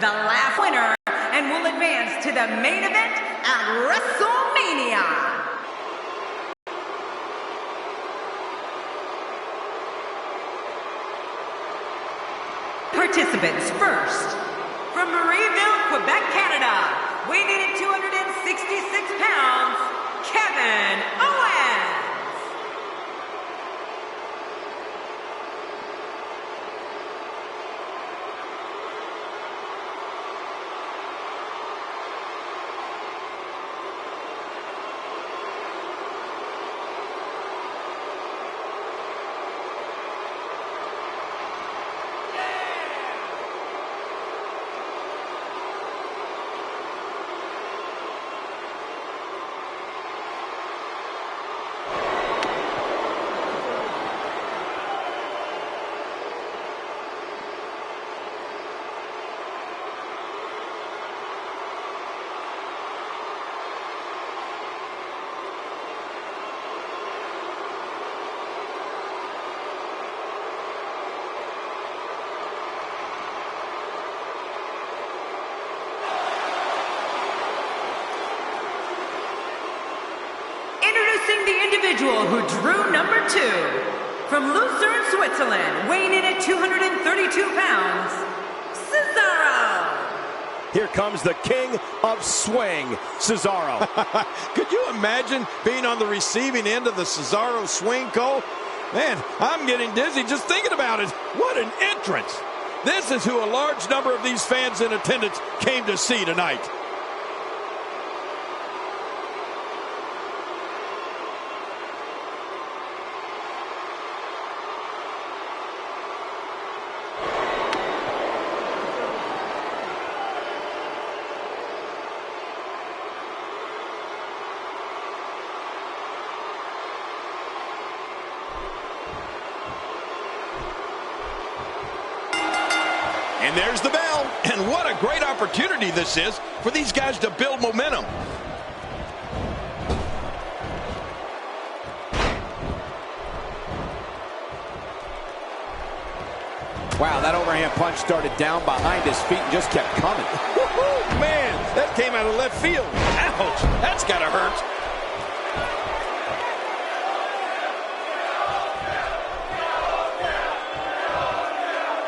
the last winner, and will advance to the main event at WrestleMania. Participants first, from Marieville, Quebec, Canada, weighing in at 266 pounds, Kevin Owens. Introducing the individual who drew number 2, from Lucerne, Switzerland, weighing in at 232 pounds, Cesaro. Here comes the king of swing, Cesaro. Could you imagine being on the receiving end of the Cesaro swing, Cole? Man, I'm getting dizzy just thinking about it. What an entrance. This is who a large number of these fans in attendance came to see tonight. And there's the bell. And what a great opportunity this is for these guys to build momentum. Wow, that overhand punch started down behind his feet and just kept coming. Woohoo, man, that came out of left field. Ouch, that's gotta hurt.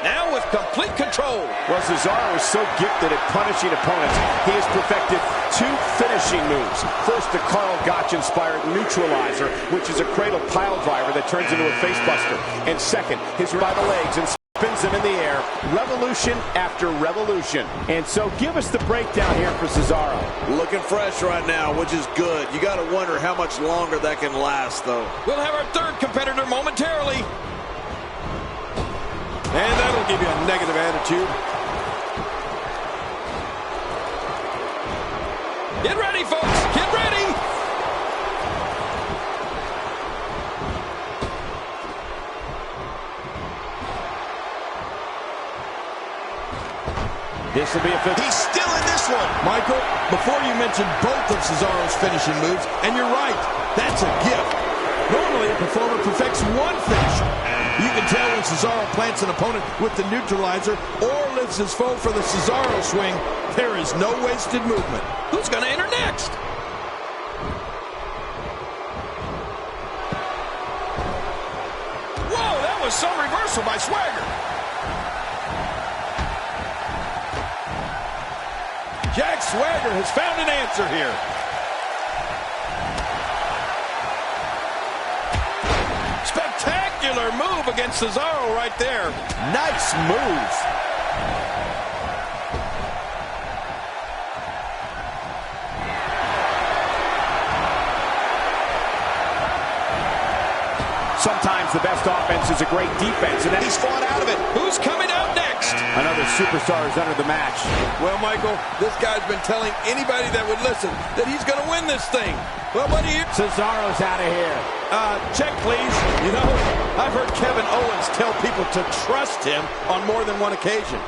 Now with complete control. Well, Cesaro is so gifted at punishing opponents, he has perfected 2 finishing moves. First, the Carl Gotch-inspired neutralizer, which is a cradle pile driver that turns into a facebuster. And second, his by the legs and spins them in the air, revolution after revolution. And so give us the breakdown here for Cesaro. Looking fresh right now, which is good. You got to wonder how much longer that can last, though. We'll have our third competitor momentarily. And that'll give you a negative attitude. Get ready, folks. Get ready. This will be a fifth. He's still in this one. Michael, before you mentioned both of Cesaro's finishing moves, and you're right, that's a gift. Normally, a performer perfects one finisher. You can tell when Cesaro plants an opponent with the neutralizer or lifts his foe for the Cesaro swing, there is no wasted movement. Who's going to enter next? Whoa, that was some reversal by Swagger. Jack Swagger has found an answer here. Spectacular move against Cesaro right there. Nice move. Sometimes the best offense is a great defense, and then He's fought out of it. Who's coming out next? another superstar has entered the match. Well, Michael, this guy's been telling anybody that would listen that he's going to win this thing. Well, buddy, Cesaro's out of here. check, please. You know, I've heard Kevin Owens tell people to trust him on more than one occasion.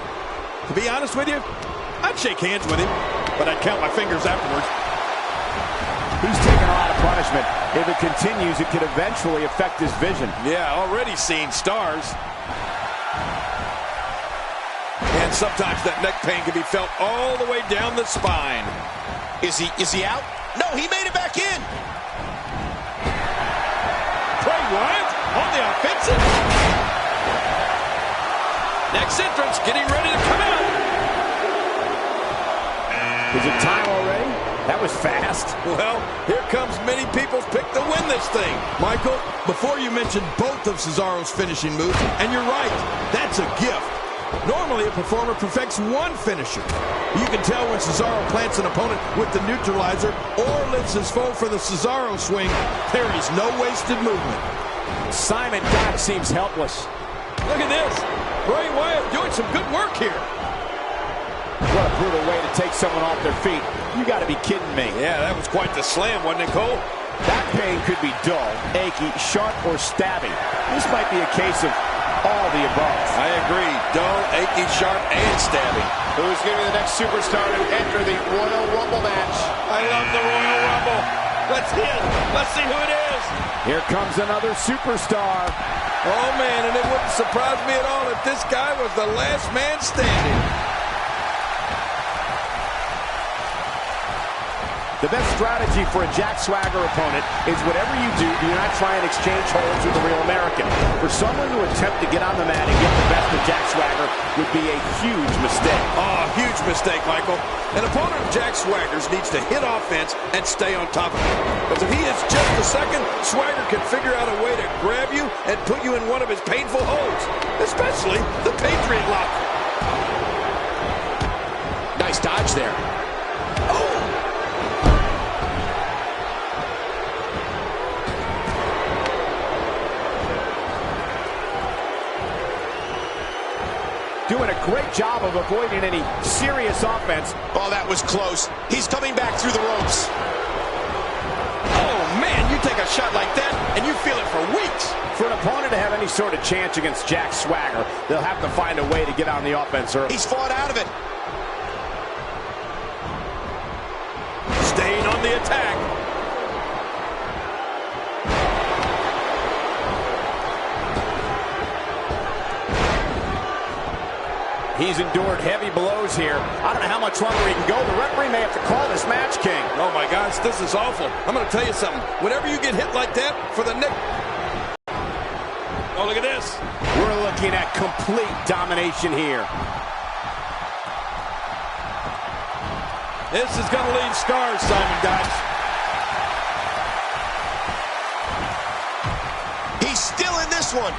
To be honest with you, I'd shake hands with him, but I'd count my fingers afterwards. He's taking a lot of punishment. If it continues, it could eventually affect his vision. Yeah, already seeing stars. And sometimes that neck pain can be felt all the way down the spine. Is he out? No, he made it back in. Bray Wyatt on the offensive. Next entrance getting ready to come out. Is it time already? That was fast. Well, here comes many people's pick to win this thing. Michael, before you mentioned both of Cesaro's finishing moves, and you're right, that's a gift. Normally, a performer perfects one finisher. You can tell when Cesaro plants an opponent with the neutralizer or lifts his foe for the Cesaro swing. There is no wasted movement. Simon Gotch seems helpless. Look at this. Bray Wyatt doing some good work here. What a brutal way to take someone off their feet. You got to be kidding me. Yeah, that was quite the slam, wasn't it, Cole? That pain could be dull, achy, sharp, or stabby. This might be a case of all the above. I agree. Dull, achy, sharp, and stabby. Who's going to be the next superstar to enter the Royal Rumble match? I love the Royal Rumble. Let's see it. Let's see who it is. Here comes another superstar. Oh, man, and it wouldn't surprise me at all if this guy was the last man standing. The best strategy for a Jack Swagger opponent is whatever you do not try and exchange holds with the real American. For someone to attempt to get on the mat and get the best of Jack Swagger would be a huge mistake. Oh, huge mistake, Michael. An opponent of Jack Swagger's needs to hit offense and stay on top of it. Because if he hits just a second, Swagger can figure out a way to grab you and put you in one of his painful holds, especially the Patriot Lock. Nice dodge there. Oh! Doing a great job of avoiding any serious offense. Oh, that was close. He's coming back through the ropes. Oh, man, you take a shot like that, and you feel it for weeks. For an opponent to have any sort of chance against Jack Swagger, they'll have to find a way to get on the offense early. He's fought out of it. Staying on the attack. He's endured heavy blows here. I don't know how much longer he can go. The referee may have to call this match, King. Oh, my gosh, this is awful. I'm going to tell you something. Whenever you get hit like that for the neck... Oh, look at this. We're looking at complete domination here. This is going to leave scars, Simon Gotch. He's still in this one.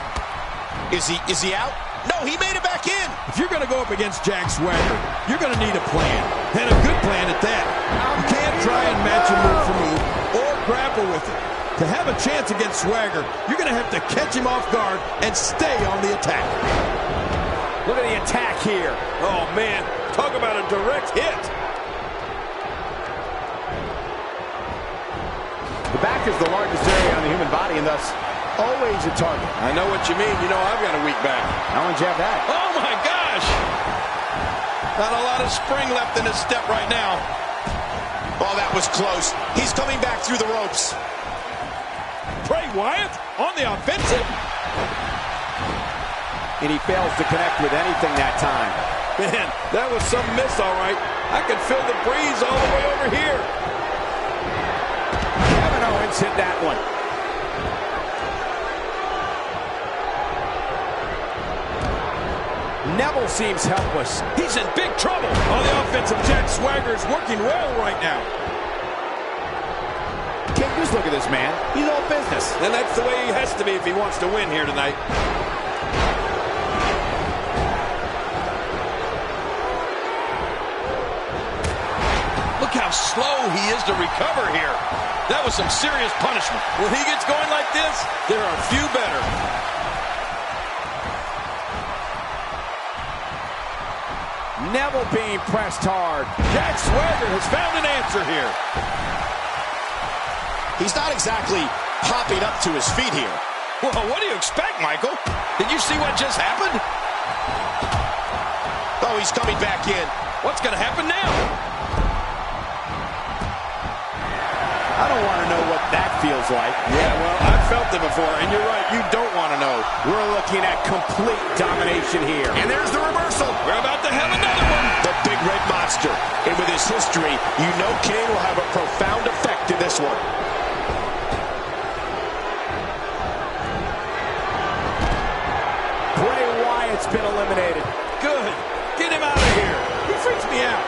Is he out? No, he made it back in. If you're going to go up against Jack Swagger, you're going to need a plan, and a good plan at that. You can't try and match him move for move or grapple with it. To have a chance against Swagger, you're going to have to catch him off guard and stay on the attack. Look at the attack here. Oh, man, talk about a direct hit. The back is the largest area on the human body, and thus always a target. I know what you mean. You know I've got a weak back. How would you have that? Oh, my gosh. Not a lot of spring left in his step right now. Oh, that was close. He's coming back through the ropes. Bray Wyatt on the offensive. And he fails to connect with anything that time. Man, that was some miss, all right. I can feel the breeze all the way over here. Kevin Owens hit that one. Neville seems helpless. He's in big trouble. On the offensive, Jack Swagger is working well right now. King, just look at this man. He's all business. And that's the way he has to be if he wants to win here tonight. Look how slow he is to recover here. That was some serious punishment. When he gets going like this, there are few better. Neville being pressed hard. Jack Swagger has found an answer here. He's not exactly hopping up to his feet here. Well, what do you expect, Michael? Did you see what just happened? Oh, he's coming back in. What's going to happen now? I don't want to know what that feels like. Yeah, well, I've felt it before, and you're right, you don't want to know. We're looking at complete domination here. And there's the reversal. We're about to have another one. The big red monster. And with his history, you know Kane will have a profound effect in this one. Bray Wyatt's been eliminated. Good. Get him out of here. He freaks me out.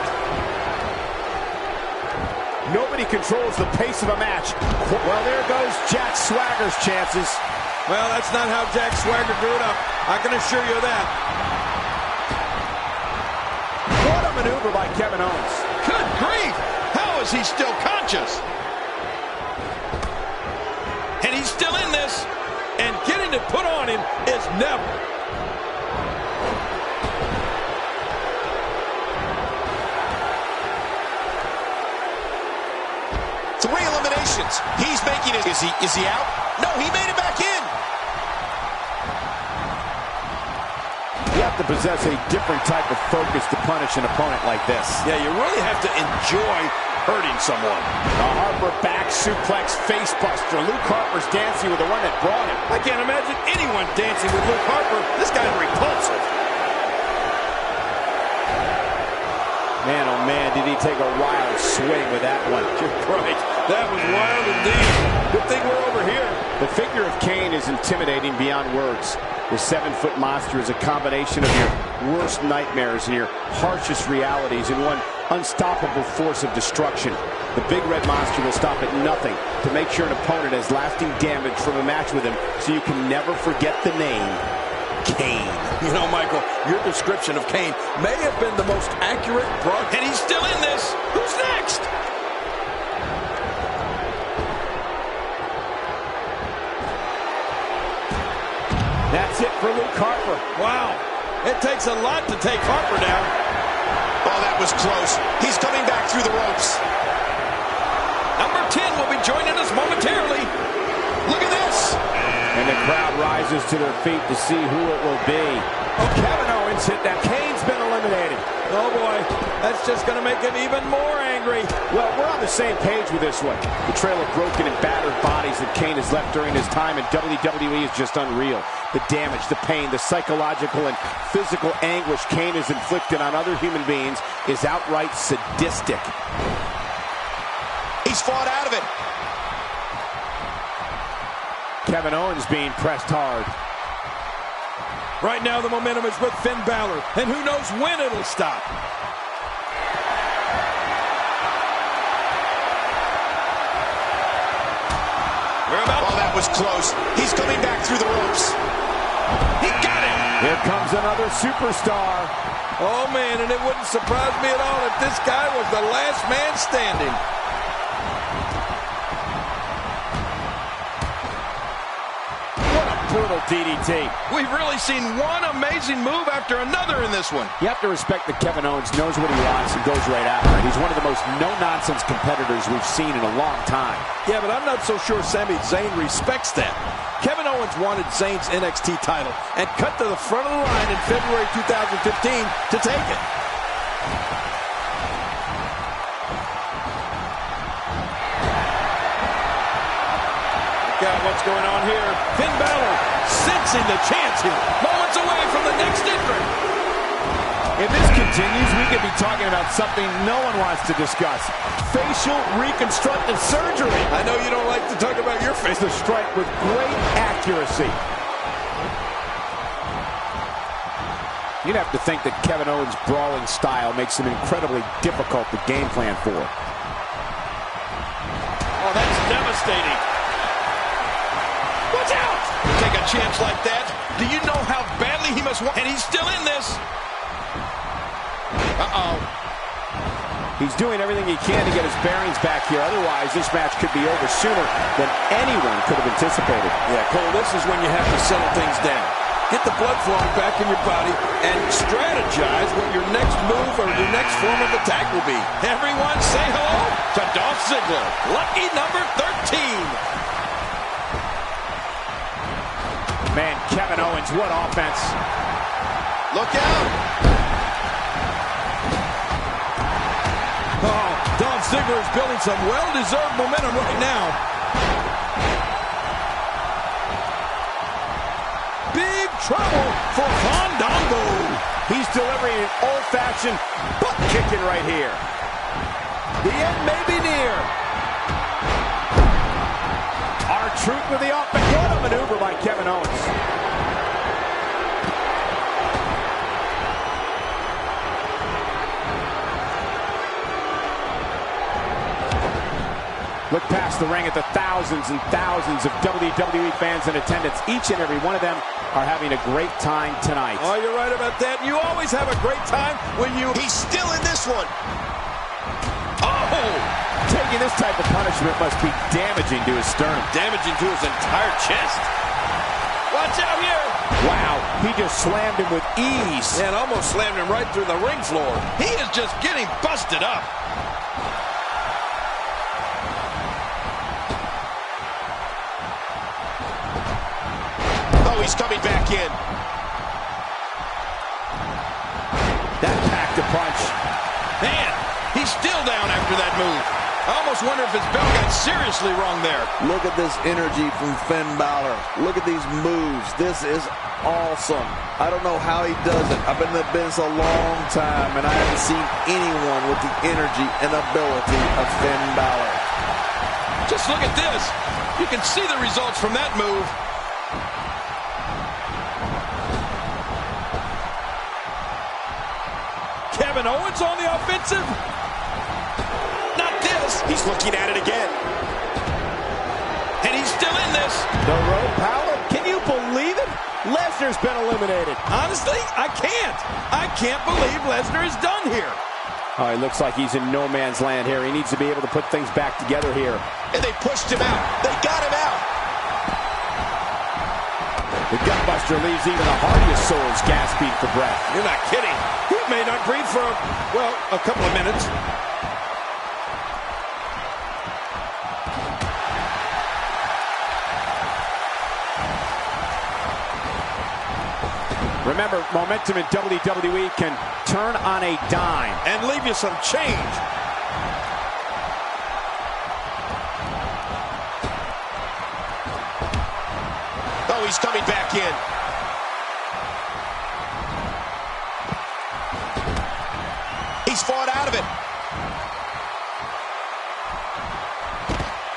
Nobody controls the pace of a match. Well, there goes Jack Swagger's chances. Well, that's not how Jack Swagger grew it up. I can assure you that. What a maneuver by Kevin Owens. Good grief. How is he still conscious? And he's still in this. And getting it put on him is never. Three eliminations. He's making it. Is he out? No, he made it back in. You have to possess a different type of focus to punish an opponent like this. Yeah, you really have to enjoy hurting someone. A Harper back suplex face buster. Luke Harper's dancing with the one that brought him. I can't imagine anyone dancing with Luke Harper. This guy's repulsive. Man, oh man, did he take a wild swing with that one. You're right. That was wild indeed. Good thing we're over here. The figure of Kane is intimidating beyond words. The 7-foot monster is a combination of your worst nightmares and your harshest realities in one unstoppable force of destruction. The big red monster will stop at nothing to make sure an opponent has lasting damage from a match with him, so you can never forget the name Kane. You know, Michael, your description of Kane may have been the most accurate, and he's still in this. Who's next? That's it for Luke Harper. Wow. It takes a lot to take Harper down. Oh, that was close. He's coming back through the ropes. Number 10 will be joining us momentarily. Look at this. And the crowd rises to their feet to see who it will be. Oh, Kevin Owens hit that. Kane's been eliminated. Oh, boy. That's just going to make him even more angry. Well, we're on the same page with this one. The trail of broken and battered bodies that Kane has left during his time in WWE is just unreal. The damage, the pain, the psychological and physical anguish Kane has inflicted on other human beings is outright sadistic. He's fought out of it. Kevin Owens being pressed hard. Right now, the momentum is with Finn Balor, and who knows when it'll stop. Oh, that was close. He's coming back through the ropes. He got him. Here comes another superstar. Oh, man, and it wouldn't surprise me at all if this guy was the last man standing. Brutal DDT. We've really seen one amazing move after another in this one. You have to respect that Kevin Owens knows what he wants and goes right after it. He's one of the most no-nonsense competitors we've seen in a long time. Yeah, but I'm not so sure Sami Zayn respects that. Kevin Owens wanted Zayn's NXT title and cut to the front of the line in February 2015 to take it. What's going on here? Finn Balor sensing the chance here. Moments away from the next entrant. If this continues, we could be talking about something no one wants to discuss. Facial reconstructive surgery. I know you don't like to talk about your face. The strike with great accuracy. You'd have to think that Kevin Owens' brawling style makes him incredibly difficult to game plan for. Oh, that's devastating. Watch out! Take a chance like that. Do you know how badly he must want? And he's still in this. Uh-oh. He's doing everything he can to get his bearings back here. Otherwise, this match could be over sooner than anyone could have anticipated. Yeah, Cole, this is when you have to settle things down. Get the blood flowing back in your body and strategize what your next move or your next form of attack will be. Everyone say hello to Dolph Ziggler. Lucky number 13. Man, Kevin Owens, what offense. Look out. Oh, Dolph Ziggler is building some well-deserved momentum right now. trouble for Fandango. He's delivering an old-fashioned butt kicking right here. The end may be near. R-Truth with the offense. What a maneuver by Kevin Owens. Look past the ring at the thousands and thousands of WWE fans in attendance. Each and every one of them are having a great time tonight. Oh, you're right about that. You always have a great time when you... He's still in this one. Oh! Taking this type of punishment must be damaging to his sternum. Damaging to his entire chest. Watch out here! Wow, he just slammed him with ease. And almost slammed him right through the ring floor. He is just getting busted up. He's coming back in. That packed a punch. Man, he's still down after that move. I almost wonder if his bell got seriously wrong there. Look at this energy from Finn Balor. Look at these moves. This is awesome. I don't know how he does it. I've been in the business a long time, and I haven't seen anyone with the energy and ability of Finn Balor. Just look at this. You can see the results from that move. Kevin Owens on the offensive. Not this. He's looking at it again. And he's still in this. The road power. Can you believe it? Lesnar's been eliminated. Honestly, I can't. I can't believe Lesnar is done here. Oh, he looks like he's in no man's land here. He needs to be able to put things back together here. And they pushed him out. They got him out. The gutbuster leaves even the hardiest souls gasping for breath. You're not kidding. He may not breathe for, well, a couple of minutes. Remember, momentum in WWE can turn on a dime. And leave you some change. Oh, he's coming back in. He's fought out of it.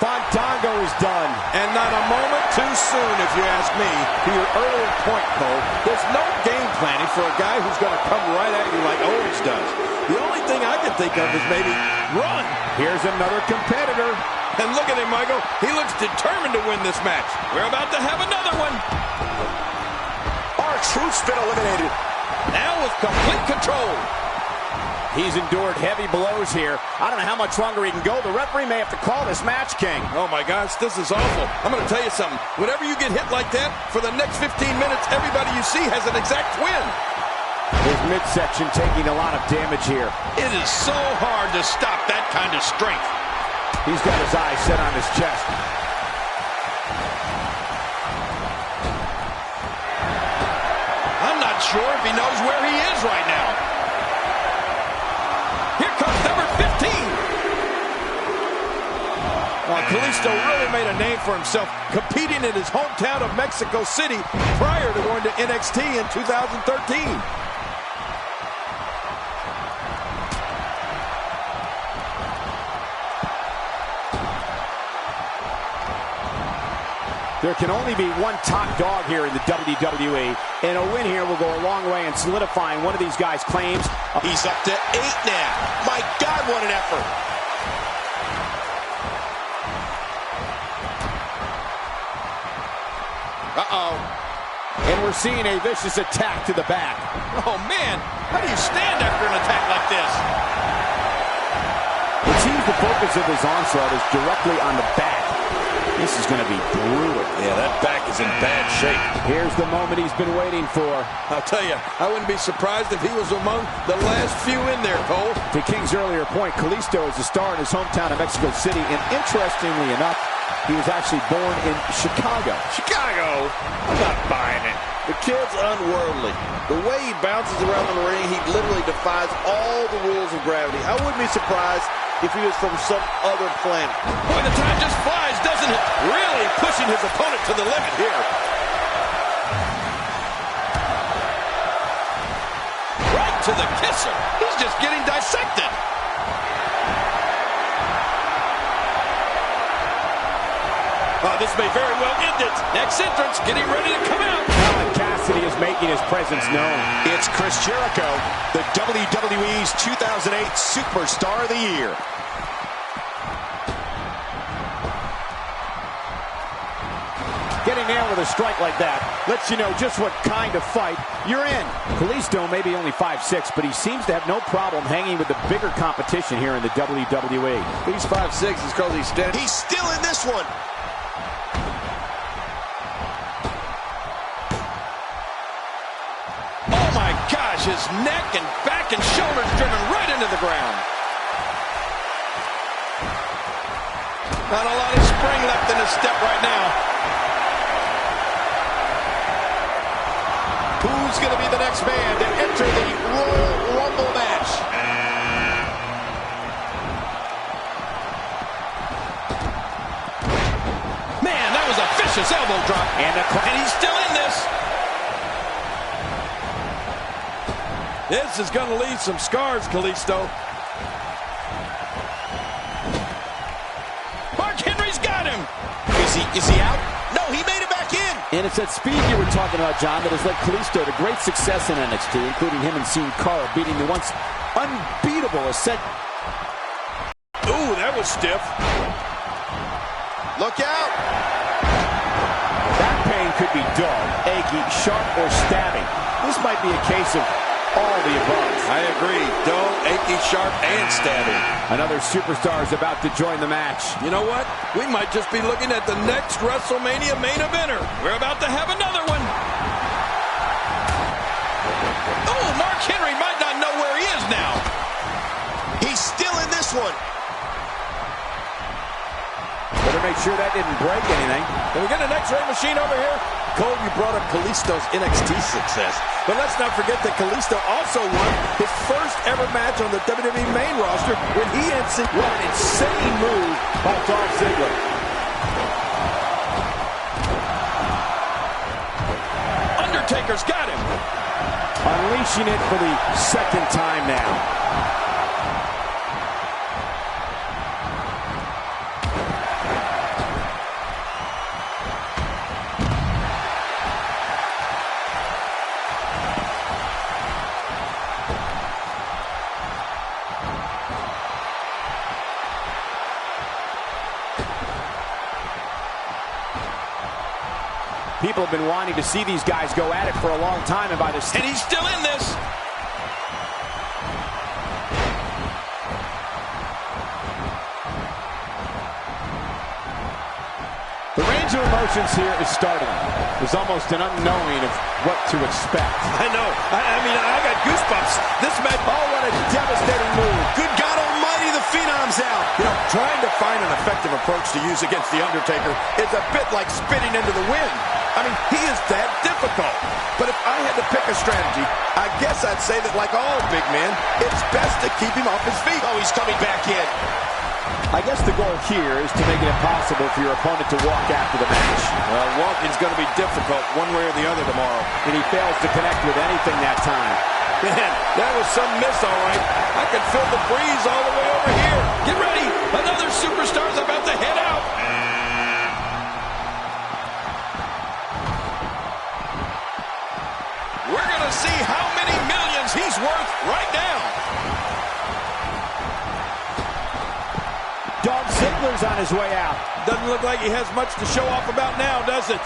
Fandango is done. And not a moment too soon, if you ask me. To your earlier point, Cole, there's no game planning for a guy who's going to come right at you like Owens does. The only thing I can think of is maybe run. Here's another competitor. And look at him, Michael. He looks determined to win this match. We're about to have another one. R-Truth's been eliminated. Now with complete control. He's endured heavy blows here. I don't know how much longer he can go. The referee may have to call this match, King. Oh, my gosh, this is awful. I'm going to tell you something. Whenever you get hit like that, for the next 15 minutes, everybody you see has an exact win. His midsection taking a lot of damage here. It is so hard to stop that kind of strength. He's got his eyes set on his chest. I'm not sure if he knows where he is right now. Here comes number 15. Well, Kalisto really made a name for himself competing in his hometown of Mexico City prior to going to NXT in 2013. There can only be one top dog here in the WWE, and a win here will go a long way in solidifying one of these guys' claims. He's up to 8 now. My God, what an effort. Uh-oh. And we're seeing a vicious attack to the back. Oh, man. How do you stand after an attack like this? It seems the focus of his onslaught is directly on the back. This is going to be brutal. Yeah, that back is in bad shape. Here's the moment he's been waiting for. I'll tell you, I wouldn't be surprised if he was among the last few in there, Cole. To King's earlier point, Kalisto is a star in his hometown of Mexico City, and interestingly enough, he was actually born in Chicago. Chicago? I'm not buying it. The kid's unworldly. The way he bounces around the ring, he literally defies all the rules of gravity. I wouldn't be surprised if he was from some other planet. Boy, the time just flies, doesn't it? Really pushing his opponent to the limit here. to the kisser. He's just getting dissected. Oh, this may very well end it. Next entrance, getting ready to come out. Cassidy is making his presence known. It's Chris Jericho, the WWE's 2008 Superstar of the Year. Getting there with a strike like that lets you know just what kind of fight you're in. Kalisto may be only 5'6", but he seems to have no problem hanging with the bigger competition here in the WWE. He's 5'6", it's because he's standing. He's still in this one. Oh my gosh, his neck and back and shoulders driven right into the ground. Not a lot of spring left in his step right now. Who's going to be the next man to enter the Royal Rumble match? Man, that was a vicious elbow drop. And he's still in this. This is going to leave some scars, Kalisto. Mark Henry's got him. Is he out? No, he made it back in. And it's that speed you were talking about, John, that has led Kalisto to great success in NXT, including him and Sin Cara beating the once unbeatable Ascent. Ooh, that was stiff. Look out. That pain could be dull, achy, sharp, or stabbing. This might be a case of all the above. I agree. Dull, achy, sharp, and stabbing. Another superstar is about to join the match. You know what? We might just be looking at the next WrestleMania main eventer. We're about to have another one. Oh, Mark Henry might not know where he is now. He's still in this one. Better make sure that didn't break anything. Can we get an X-ray machine over here? Cole, you brought up Kalisto's NXT success. But let's not forget that Kalisto also won his first ever match on the WWE main roster when he and What an insane move by Dolph Ziggler. Undertaker's got him. Unleashing it for the second time now. People have been wanting to see these guys go at it for a long time, and by this, and he's still in this. The range of emotions here is startling. There's almost an unknowing of what to expect. I know. I mean, I got goosebumps. This match, oh, what a devastating move. Good God Almighty, the Phenom's out. You know, trying to find an effective approach to use against The Undertaker is a bit like spitting into the wind. I mean, he is that difficult. But if I had to pick a strategy, I guess I'd say that like all big men, it's best to keep him off his feet. Oh, he's coming back in. I guess the goal here is to make it impossible for your opponent to walk after the match. Well, walking's going to be difficult one way or the other tomorrow. And he fails to connect with anything that time. Man, that was some miss, all right. I can feel the breeze all the way over here. Get ready. Another superstar's about to head out. We're going to see how many millions he's worth right now. Dolph Ziggler's on his way out. Doesn't look like he has much to show off about now, does it?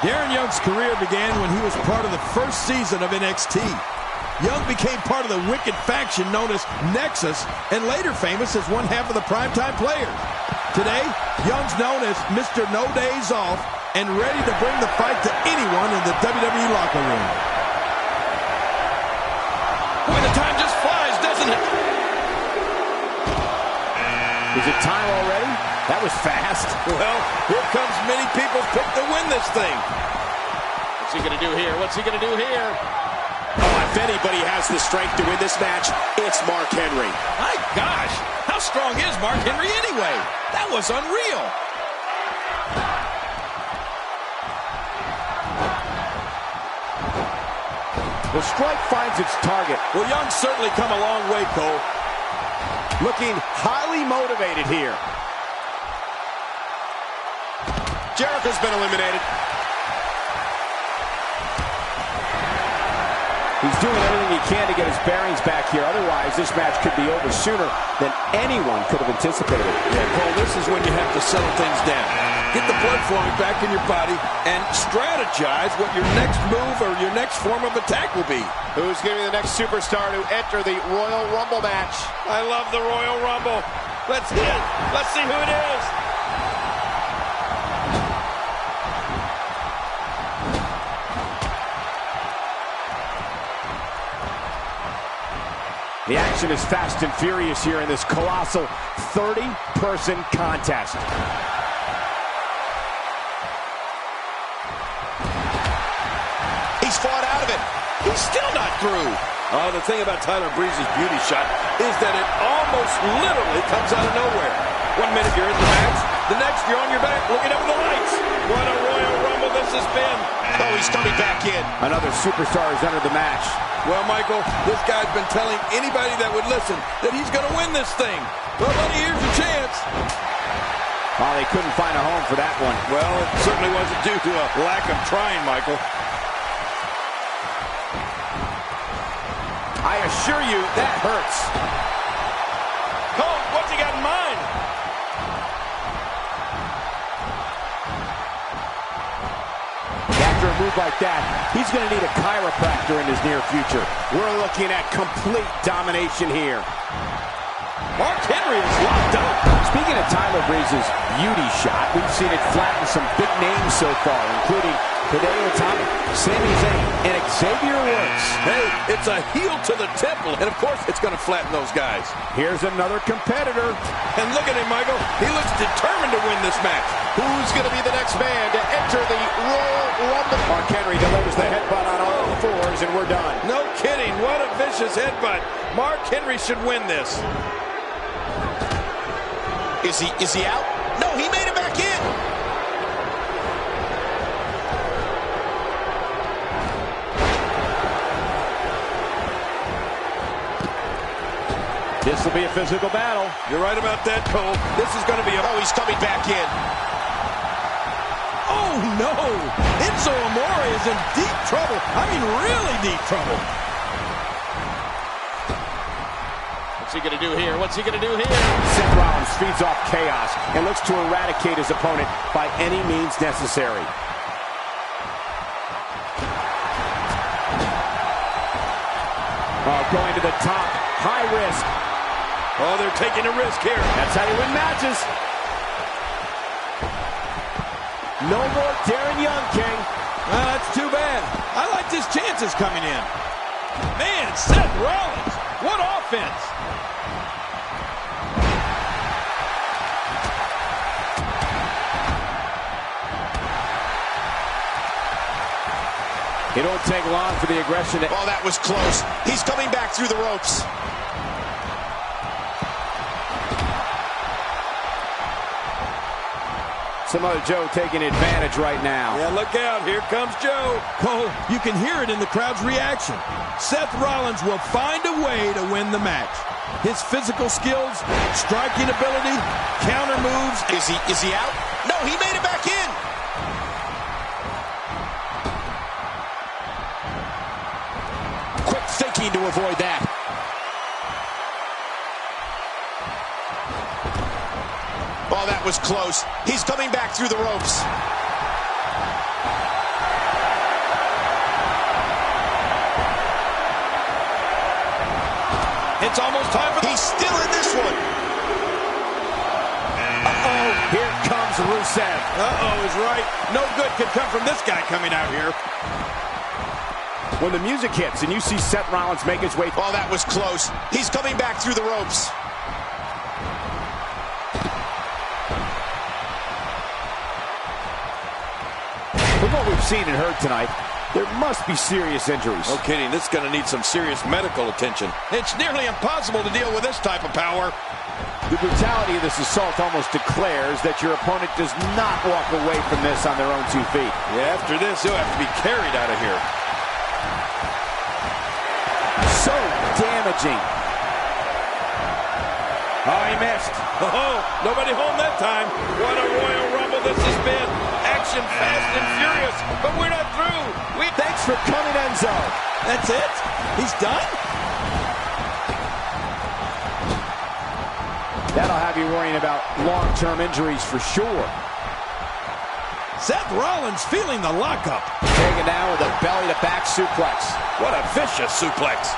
Darren Young's career began when he was part of the first season of NXT. Young became part of the Wicked faction known as Nexus, and later famous as one half of the Primetime Players. Today, Young's known as Mr. No Days Off and ready to bring the fight to anyone in the WWE locker room. Boy, the time just flies, doesn't it? Is it time already? That was fast. Well, here comes many people's pick to win this thing. What's he going to do here? What's he going to do here? Oh, if anybody has the strength to win this match, it's Mark Henry. My gosh, how strong is Mark Henry anyway? That was unreal. The strike finds its target. Well, Young's certainly come a long way, Cole. Looking highly motivated here. Jericho's been eliminated. He's doing everything he can to get his bearings back here. Otherwise, this match could be over sooner than anyone could have anticipated. Yeah, Cole, this is when you have to settle things down. Get the blood flowing back in your body and strategize what your next move or your next form of attack will be. Who's going to be the next superstar to enter the Royal Rumble match? I love the Royal Rumble. Let's hit. Let's see who it is. The action is fast and furious here in this colossal 30-person contest. He's fought out of it. He's still not through. Oh, the thing about Tyler Breeze's beauty shot is that it almost literally comes out of nowhere. 1 minute you're in the match, the next you're on your back looking up at the lights. What a Royal Rumble this has been. Oh, he's coming back in. Another superstar has entered the match. Well, Michael, this guy's been telling anybody that would listen that he's going to win this thing. Well, buddy, here's your chance. Oh, they couldn't find a home for that one. Well, it certainly wasn't due to a lack of trying, Michael. I assure you, that hurts. Cole, what's he got in mind? After a move like that, he's going to need a chiropractor in his near future. We're looking at complete domination here. Mark Henry is locked up. Speaking of Tyler Breeze's beauty shot, we've seen it flatten some big names so far, including Hideo Itami, Sami Zayn, and Xavier Woods. Hey, it's a heel to the temple, and of course it's going to flatten those guys. Here's another competitor. And look at him, Michael. He looks determined to win this match. Who's going to be the next man to enter the Royal Rumble? Mark Henry delivers the headbutt on all fours, and we're done. No kidding. What a vicious headbutt. Mark Henry should win this. Is he out? No, he made it back in. This will be a physical battle. You're right about that, Cole. This is going to be a... Oh, he's coming back in. Oh, no. Enzo Amore is in deep trouble. I mean, really deep trouble. What's he going to do here? What's he going to do here? Seth Rollins feeds off chaos and looks to eradicate his opponent by any means necessary. Oh, going to the top. High risk. Oh, they're taking a risk here. That's how you win matches. No more Darren Young, King. Well, that's too bad. I like his chances coming in. Man, Seth Rollins. What offense. It won't take long for the aggression. Oh, that was close. He's coming back through the ropes. Samoa Joe taking advantage right now. Yeah, look out. Here comes Joe. Cole, you can hear it in the crowd's reaction. Seth Rollins will find a way to win the match. His physical skills, striking ability, counter moves. Is he out? No, he made it back in. Quick thinking to avoid that. Oh, that was close. He's coming back through the ropes. It's almost time for... He's still in this one. Uh-oh, here comes Rusev. Uh-oh is right. No good can come from this guy coming out here. When the music hits and you see Seth Rollins make his way... Oh, that was close. He's coming back through the ropes. From what we've seen and heard tonight, there must be serious injuries. No kidding. This is going to need some serious medical attention. It's nearly impossible to deal with this type of power. The brutality of this assault almost declares that your opponent does not walk away from this on their own 2 feet. Yeah, after this, he'll have to be carried out of here. damaging. Oh, he missed. Oh, nobody home that time. What a Royal Rumble this has been. Action fast and furious, but we're not through. Thanks for coming, Enzo. That's it? He's done? That'll have you worrying about long-term injuries for sure. Seth Rollins feeling the lockup. Taken down with a belly-to-back suplex. What a vicious suplex.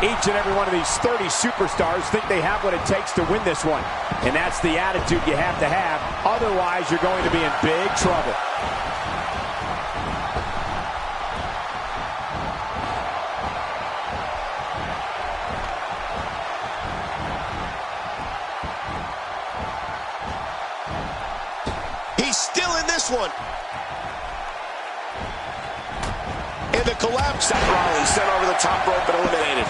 Each and every one of these 30 superstars think they have what it takes to win this one. And that's the attitude you have to have. Otherwise, you're going to be in big trouble. He's still in this one. And the collapse. Seth Rollins sent over the top rope and eliminated.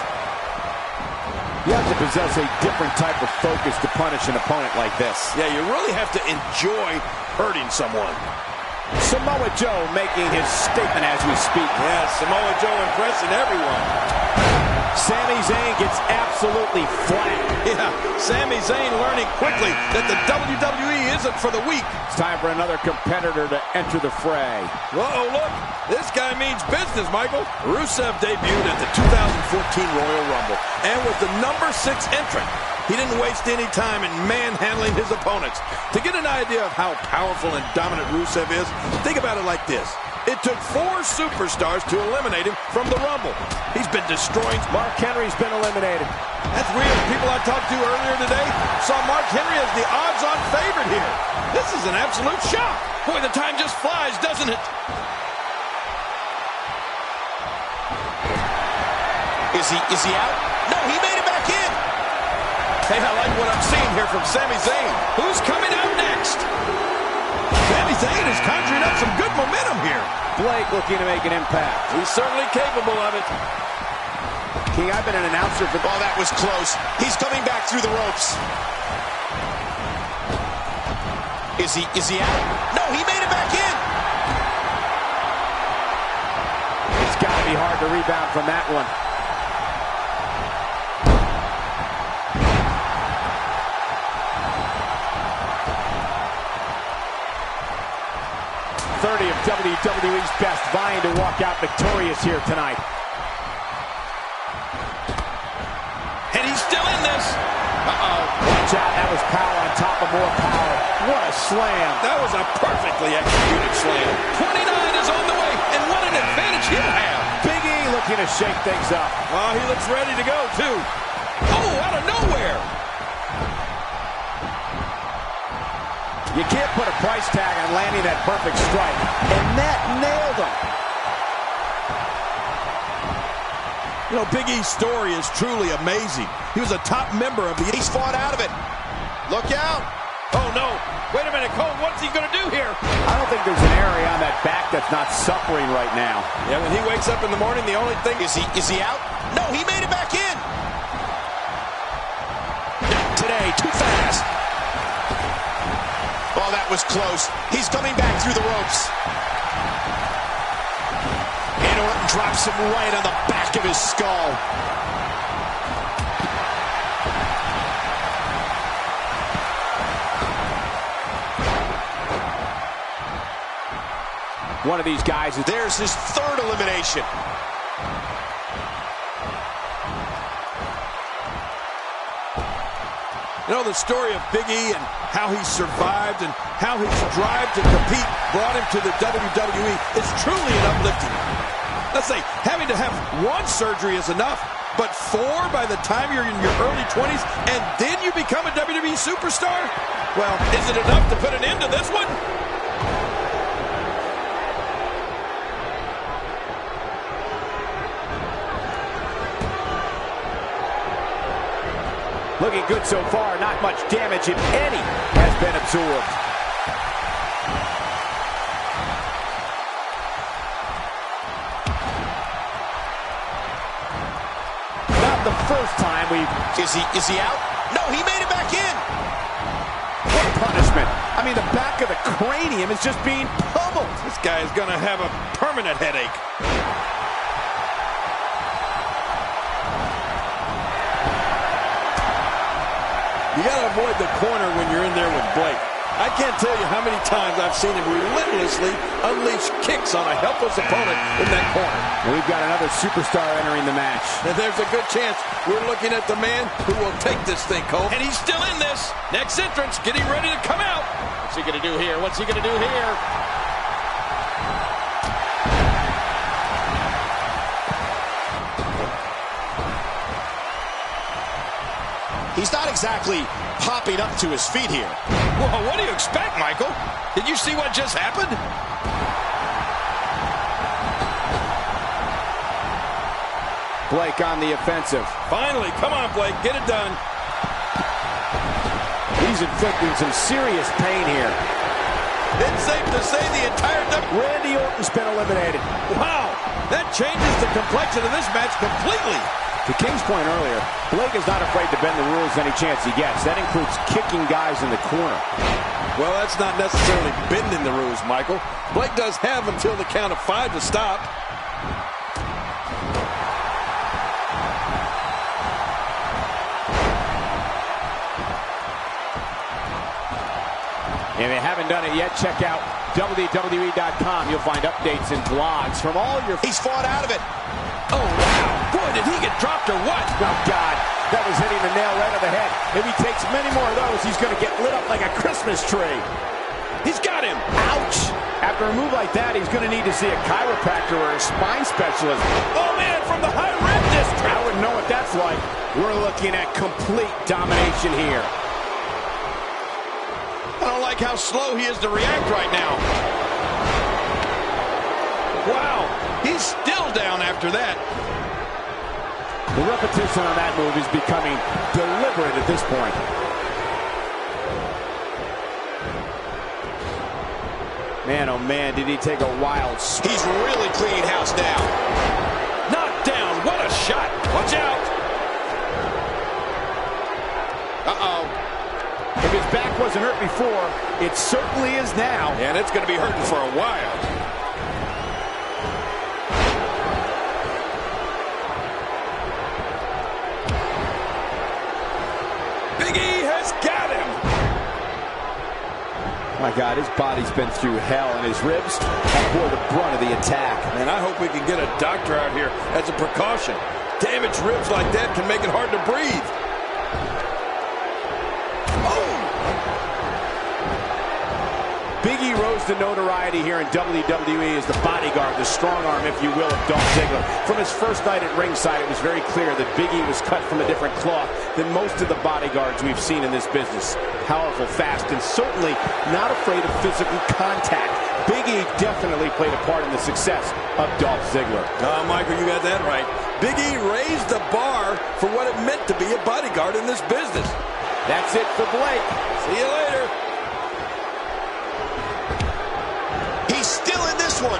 You have to possess a different type of focus to punish an opponent like this. Yeah, you really have to enjoy hurting someone. Samoa Joe making his statement as we speak. Yeah, Samoa Joe impressing everyone. Sami Zayn gets absolutely flat. Yeah, Sami Zayn learning quickly that the WWE isn't for the weak. It's time for another competitor to enter the fray. Uh-oh, look. This guy means business, Michael. Rusev debuted at the 2014 Royal Rumble and was the #6 entrant. He didn't waste any time in manhandling his opponents. To get an idea of how powerful and dominant Rusev is, think about it like this. It took 4 superstars to eliminate him from the Rumble. He's been destroying. Mark Henry's been eliminated. That's real. People I talked to earlier today saw Mark Henry as the odds-on favorite here. This is an absolute shock. Boy, the time just flies, doesn't it? Is he out? No, he made it back in. Hey, I like what I'm seeing here from Sami Zayn. Who's coming out next? Sami Zayn is conjuring up some good momentum here. Blake looking to make an impact. He's certainly capable of it. King, I've been an announcer for... Oh, that was close. He's coming back through the ropes. Is he out? No, he made it back in. It's got to be hard to rebound from that one. Of WWE's best vying to walk out victorious here tonight. And he's still in this. Uh-oh. Watch out. That was power on top of more power. What a slam. That was a perfectly executed slam. 29 is on the way, and what an advantage he'll have. Big E looking to shake things up. Oh, he looks ready to go, too. Oh, out of nowhere. You can't put a price tag on landing that perfect strike. And that nailed him. You know, Big E's story is truly amazing. He was a top member of the... He's fought out of it. Look out. Oh, no. Wait a minute, Cole. What's he going to do here? I don't think there's an area on that back that's not suffering right now. Yeah, when he wakes up in the morning, the only thing... Is he out? No, he made it back in. Not today. Too fast. Oh, that was close. He's coming back through the ropes. And Orton drops him right on the back of his skull. One of these guys... There's his 3rd elimination. You know, the story of Big E and how he survived and how his drive to compete brought him to the WWE is truly an uplifting. Let's say, having to have 1 surgery is enough, but 4 by the time you're in your early 20s, and then you become a WWE superstar? Well, is it enough to put an end to this one? Looking good so far. Not much damage, if any, has been absorbed. Not the first time we've... Is he out? No, he made it back in. What punishment. I mean, the back of the cranium is just being pummeled. This guy is going to have a permanent headache. You got to avoid the corner when you're in there with Blake. I can't tell you how many times I've seen him relentlessly unleash kicks on a helpless opponent in that corner. And we've got another superstar entering the match. And there's a good chance we're looking at the man who will take this thing, Cole. And he's still in this. Next entrance, getting ready to come out. What's he going to do here? What's he going to do here? He's not exactly popping up to his feet here. Well, what do you expect, Michael? Did you see what just happened? Blake on the offensive. Finally, come on, Blake, get it done. He's inflicting some serious pain here. It's safe to say the entire... Randy Orton's been eliminated. Wow, that changes the complexion of this match completely. To King's point earlier, Blake is not afraid to bend the rules any chance he gets. That includes kicking guys in the corner. Well, that's not necessarily bending the rules, Michael. Blake does have until the count of 5 to stop. If you haven't done it yet, check out WWE.com. You'll find updates and blogs from all your... He's fought out of it. Oh, wow. Boy, did he get dropped or what? Oh, God. That was hitting the nail right on the head. If he takes many more of those, he's going to get lit up like a Christmas tree. He's got him. Ouch. After a move like that, he's going to need to see a chiropractor or a spine specialist. Oh, man, from the high rib district. I wouldn't know what that's like. We're looking at complete domination here. I don't like how slow he is to react right now. Wow, he's still down after that. The repetition on that move is becoming deliberate at this point. Man, oh man, did he take a wild swing. He's really cleaning house now. Knocked down, what a shot. Watch out. Uh-oh. If his back wasn't hurt before, it certainly is now. And it's going to be hurting for a while. Big E has got him. My God, his body's been through hell, and his ribs have bore the brunt of the attack. And I hope we can get a doctor out here as a precaution. Damaged ribs like that can make it hard to breathe. Big E rose to notoriety here in WWE as the bodyguard, the strong arm, if you will, of Dolph Ziggler. From his first night at ringside, it was very clear that Big E was cut from a different cloth than most of the bodyguards we've seen in this business. Powerful, fast, and certainly not afraid of physical contact. Big E definitely played a part in the success of Dolph Ziggler. Michael, you got that right. Big E raised the bar for what it meant to be a bodyguard in this business. That's it for Blake. See you later. He's still in this one.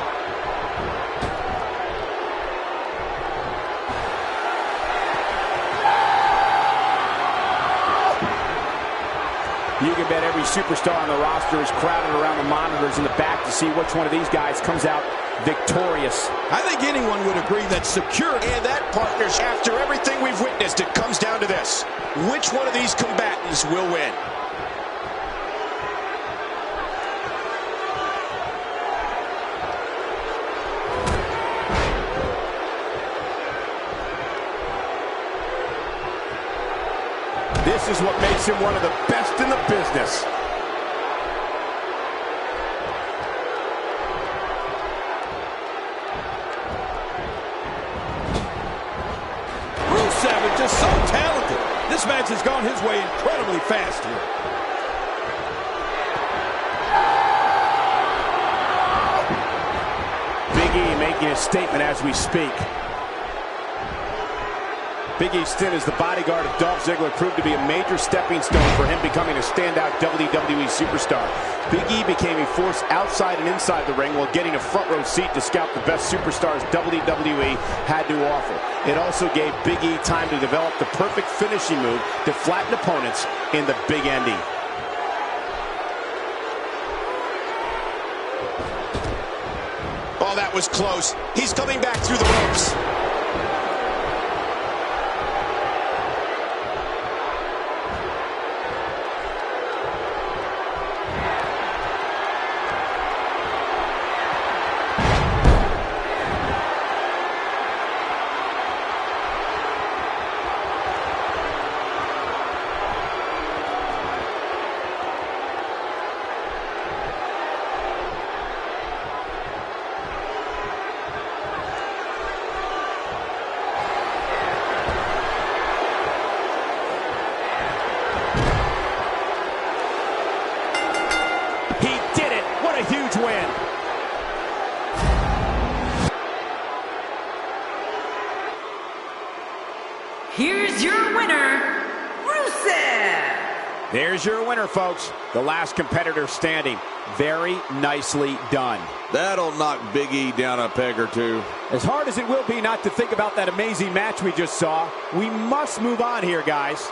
You can bet every superstar on the roster is crowded around the monitors in the back to see which one of these guys comes out victorious. I think anyone would agree that security and that partnership, after everything we've witnessed, it comes down to this. Which one of these combatants will win? This is what makes him one of the best in the business. Rusev is just so talented. This match has gone his way incredibly fast here. Big E making a statement as we speak. Big E's stint as the bodyguard of Dolph Ziggler proved to be a major stepping stone for him becoming a standout WWE superstar. Big E became a force outside and inside the ring while getting a front row seat to scout the best superstars WWE had to offer. It also gave Big E time to develop the perfect finishing move to flatten opponents in the big ending. Oh, that was close. He's coming back through the ropes. Huge win. Here's your winner, Rusev. There's your winner, folks. The last competitor standing. Very nicely done. That'll knock Big E down a peg or two. As hard as it will be not to think about that amazing match we just saw, we must move on here, guys.